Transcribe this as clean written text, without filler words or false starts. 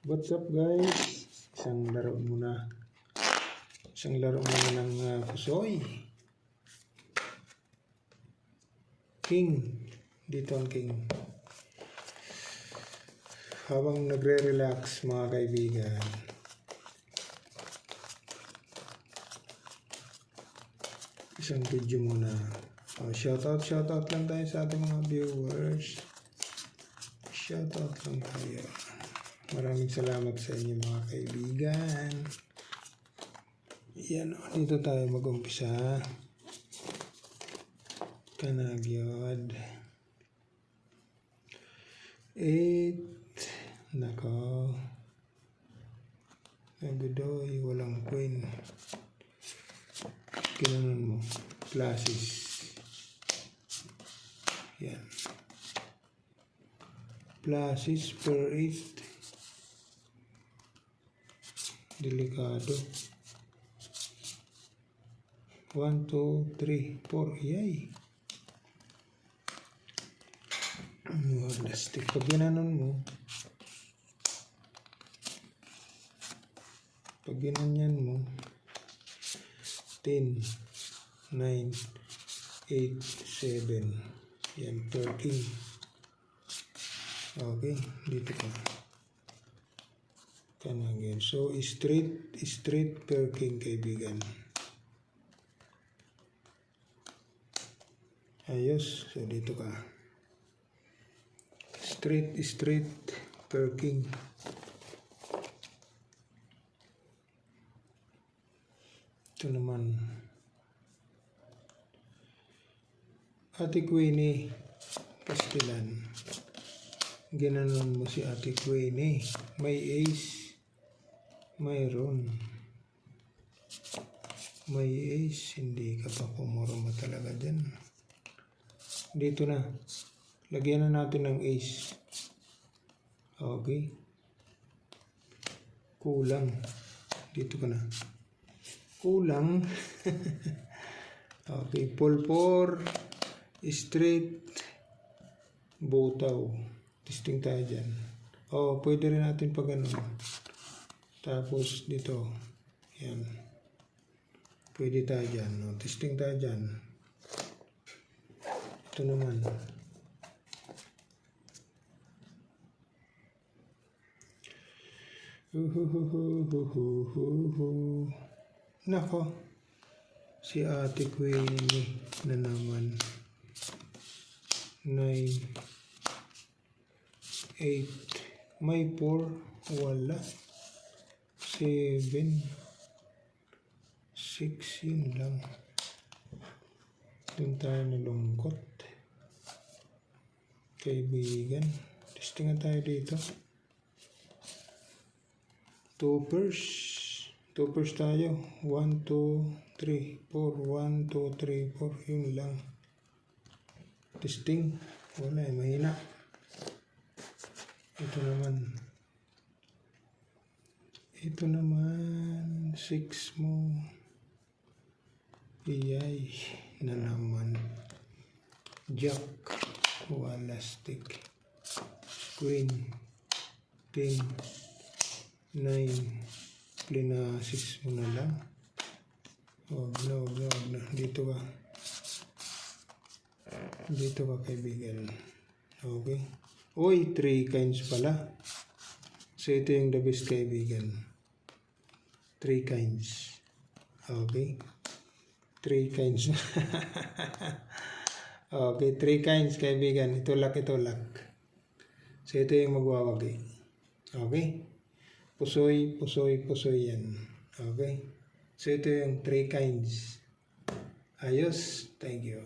What's up guys? Isang laro muna ng pusoy. King. Dito ang king. Habang nagre-relax mga kaibigan. Isang video muna. Shoutout lang tayo sa ating mga viewers. Shoutout lang tayo. Maraming salamat sa inyo mga kaibigan. Yan, dito tayo mag-umpisa. Kanagyod. 8. Nako. Nagudoy, walang queen. Kinanon mo. Classes. Yan. Classes per 8. Delikado. 1, 2, 3, 4. Yay! Plastic. Pag ginanon mo, pag ginanyan mo, 10, 9, 8, 7. Yan, 13. Okay, dito ka. Kanagyan. So, straight per king kaibigan. Ayos. So, dito ka. Straight per king. Ito naman. Ate Queenie Castellan. Ginanon mo si Ate Queenie. May ace. Mayroon. May ace. Hindi ka pa pumuroma talaga dyan. Dito na. Lagyan na natin ng ace. Okay. Kulang. Dito ka na. Kulang. Okay. Pull 4. Straight. Botaw. Testing tayo dyan. Pwede rin natin pag ano. Tapos dito. Yan. Pwede tayo dyan. Testing tayo dyan. Ito naman. Nako. Si Ate Queenie na naman. 9, 8. May 4. Wala. 7. 6. Yun lang. Doon tayo nalungkot. Kaibigan. Testingan tayo dito. Toppers. Toppers tayo. 1, 2, 3, 4. 1, 2, 3, 4. Yun lang. Testing. Wala eh. Mahina. Ito naman 6 mo. Iyay na naman. Jack. Wala stick. Queen. 10. 9. Plina 6 mo na lang. Wag na. Dito ka. Dito ka kaibigan. Okay. Uy, 3 kinds pala. So, ito yung the best kaibigan. 3 kinds. Okay. 3 kinds. Okay, 3 kinds kaibigan. Ito luck. So, ito yung magwawagi. Okay. Pusoy yan. Okay. So, ito yung 3 kinds. Ayos. Thank you.